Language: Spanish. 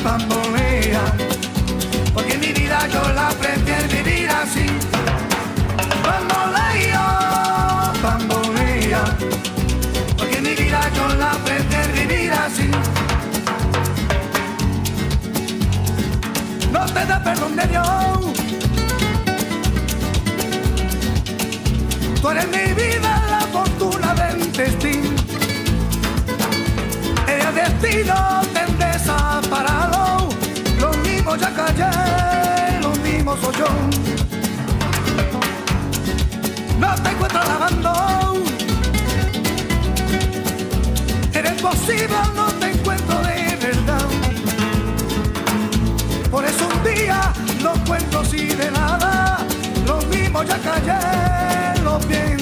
bambolea, porque mi vida yo la prefiero vivir así. Bambolea, porque mi vida yo la prefiero vivir así. No te da perdón de Dios, tú eres mi vida, la fortuna del destino. El destino te desaparado, lo mismo ya callé, lo mismo soy yo. No te encuentro lavando, eres posible, no te encuentro de verdad. Por eso un día no cuento así de nada, lo mismo ya callé, lo pienso.